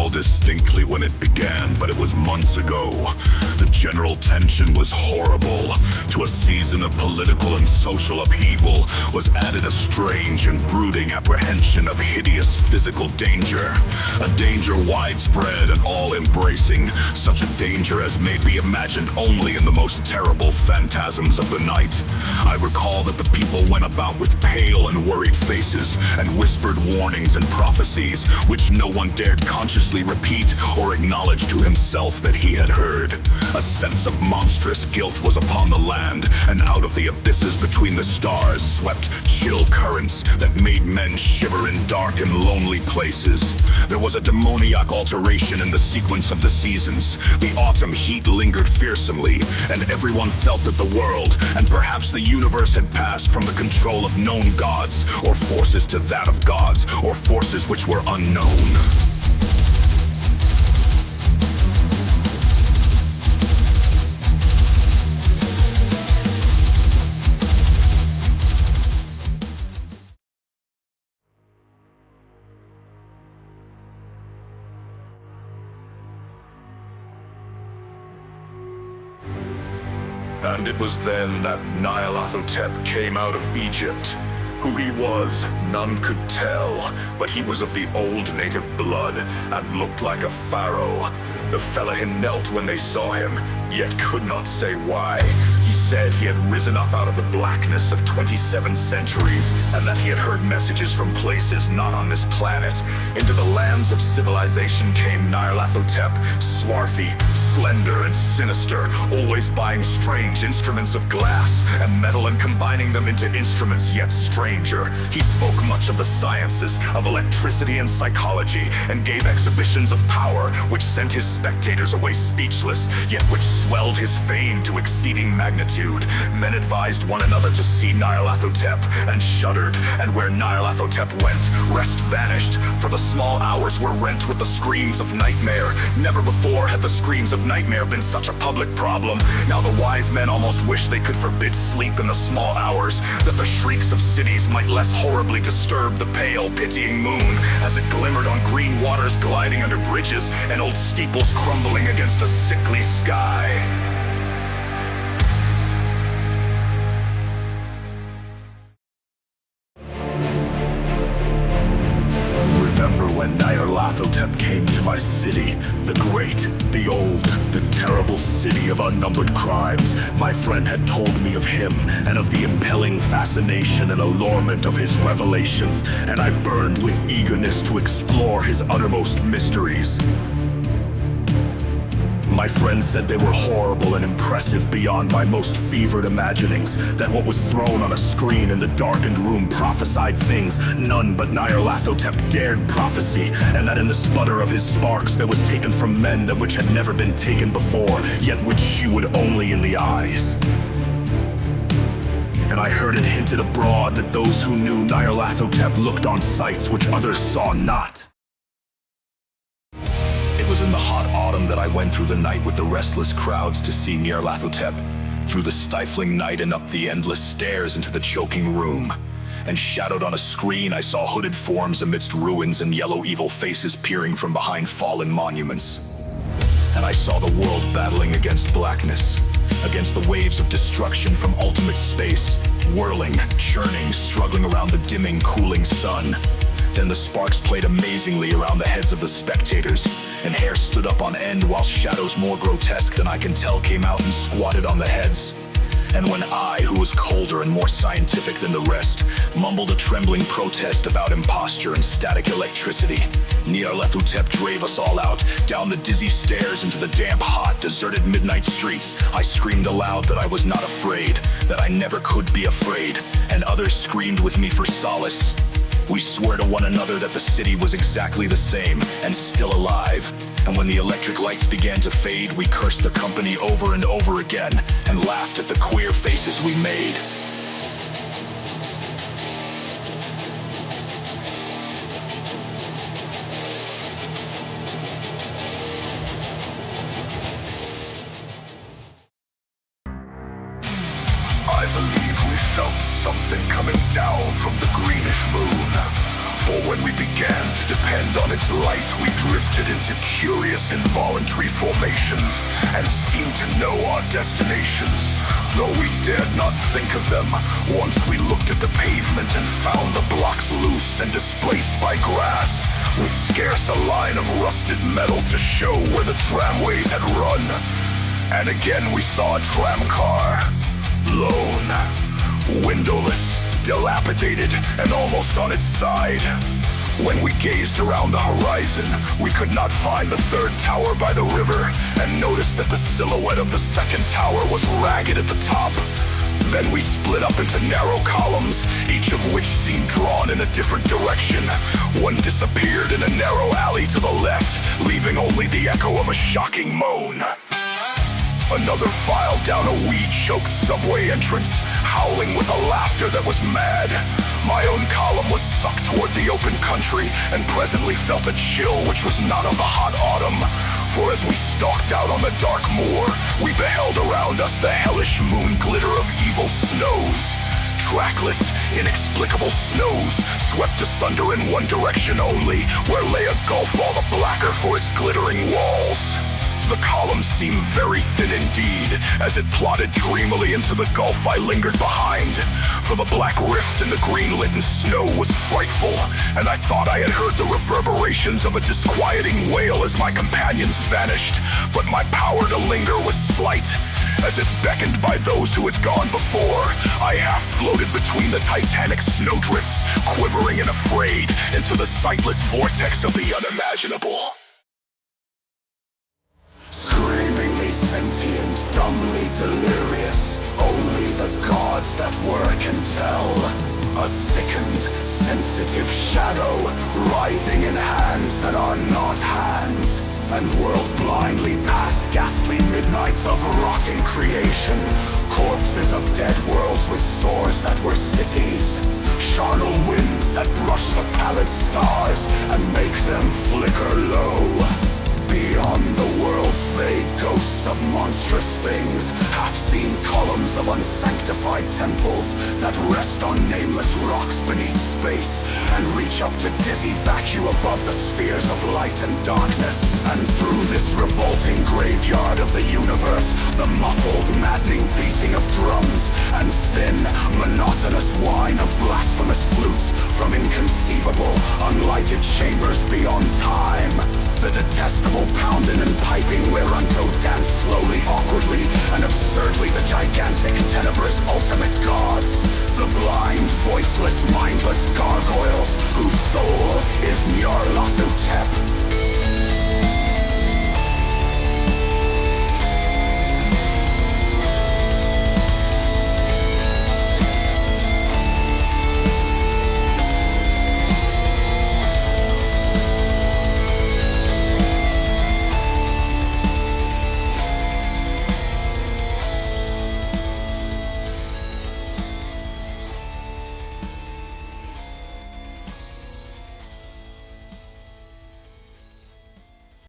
recall distinctly when it began, but it was months ago. The general tension was horrible. To a season of political and social upheaval was added a strange and brooding apprehension of hideous physical danger. A danger widespread and all-embracing, such a danger as may be imagined only in the most terrible phantasms of the night. I recall that the people went about with pale and worried faces and whispered warnings and prophecies, which no one dared consciously repeat or acknowledge to himself that he had heard. A sense of monstrous guilt was upon the land, and out of the abysses between the stars swept chill currents that made men shiver in dark and lonely places. There was a demoniac alteration in the sequence of the seasons. The autumn heat lingered fearsomely, and everyone felt that the world, and perhaps the universe, had passed from the control of known gods or forces to that of gods, or forces which were unknown. And it was then that Nyarlathotep came out of Egypt. Who he was, none could tell, but he was of the old native blood and looked like a pharaoh. The Fellahin knelt when they saw him, yet could not say why. He said he had risen up out of the blackness of 27 centuries, and that he had heard messages from places not on this planet. Into the lands of civilization came Nyarlathotep, swarthy, slender, and sinister, always buying strange instruments of glass and metal and combining them into instruments yet stranger. He spoke much of the sciences, of electricity and psychology, and gave exhibitions of power, which sent his spectators away speechless, yet which swelled his fame to exceeding magnitude. Men advised one another to see Nyarlathotep, and shuddered, and where Nyarlathotep went, rest vanished, for the small hours were rent with the screams of nightmare. Never before had the screams of nightmare been such a public problem. Now the wise men almost wish they could forbid sleep in the small hours, that the shrieks of cities might less horribly disturb the pale, pitying moon, as it glimmered on green waters gliding under bridges, and old steeples crumbling against a sickly sky. Remember when Nyarlathotep came to my city, the great, the old, the terrible city of unnumbered crimes. My friend had told me of him, and of the impelling fascination and allurement of his revelations, and I burned with eagerness to explore his uttermost mysteries. My friend said they were horrible and impressive beyond my most fevered imaginings, that what was thrown on a screen in the darkened room prophesied things none but Nyarlathotep dared prophesy, and that in the sputter of his sparks there was taken from men that which had never been taken before, yet which shewed only in the eyes. And I heard it hinted abroad that those who knew Nyarlathotep looked on sights which others saw not. It was in the hot autumn that I went through the night with the restless crowds to see Nyarlathotep, through the stifling night and up the endless stairs into the choking room. And shadowed on a screen I saw hooded forms amidst ruins and yellow evil faces peering from behind fallen monuments. And I saw the world battling against blackness, against the waves of destruction from ultimate space, whirling, churning, struggling around the dimming, cooling sun. Then the sparks played amazingly around the heads of the spectators, and hair stood up on end while shadows more grotesque than I can tell came out and squatted on the heads. And when I, who was colder and more scientific than the rest, mumbled a trembling protest about imposture and static electricity, Nyarlathotep drave us all out, down the dizzy stairs into the damp, hot, deserted midnight streets. I screamed aloud that I was not afraid, that I never could be afraid, and others screamed with me for solace. We swore to one another that the city was exactly the same, and still alive. And when the electric lights began to fade, we cursed the company over and over again, and laughed at the queer faces we made. I believe we felt something coming down from the greenish moon. For when we began to depend on its light, we drifted into curious involuntary formations and seemed to know our destinations, though we dared not think of them. Once we looked at the pavement and found the blocks loose and displaced by grass, with scarce a line of rusted metal to show where the tramways had run. And again we saw a tram car, lone, windowless, dilapidated, and almost on its side. When we gazed around the horizon, we could not find the third tower by the river, and noticed that the silhouette of the second tower was ragged at the top. Then we split up into narrow columns, each of which seemed drawn in a different direction. One disappeared in a narrow alley to the left, leaving only the echo of a shocking moan. Another filed down a weed-choked subway entrance, howling with a laughter that was mad. My own column was sucked toward the open country, and presently felt a chill which was not of the hot autumn. For as we stalked out on the dark moor, we beheld around us the hellish moon glitter of evil snows. Trackless, inexplicable snows, swept asunder in one direction only, where lay a gulf all the blacker for its glittering walls. The column seemed very thin indeed, as it plodded dreamily into the gulf I lingered behind. For the black rift in the green-litten snow was frightful, and I thought I had heard the reverberations of a disquieting wail as my companions vanished, but my power to linger was slight. As if beckoned by those who had gone before, I half floated between the titanic snowdrifts, quivering and afraid, into the sightless vortex of the unimaginable. Screamingly sentient, dumbly delirious, only the gods that were can tell. A sickened, sensitive shadow, writhing in hands that are not hands, and whirled blindly past ghastly midnights of rotting creation, corpses of dead worlds with sores that were cities, charnel winds that brush the pallid stars and make them flicker low. Beyond the world's vague ghosts of monstrous things, half-seen columns of unsanctified temples that rest on nameless rocks beneath space and reach up to dizzy vacuum above the spheres of light and darkness. And through this revolting graveyard of the universe, the muffled, maddening beating of drums and thin, monotonous whine of blasphemous flutes from inconceivable, unlighted chambers beyond time. The detestable pounding and piping whereunto dance slowly, awkwardly, and absurdly the gigantic, tenebrous ultimate gods.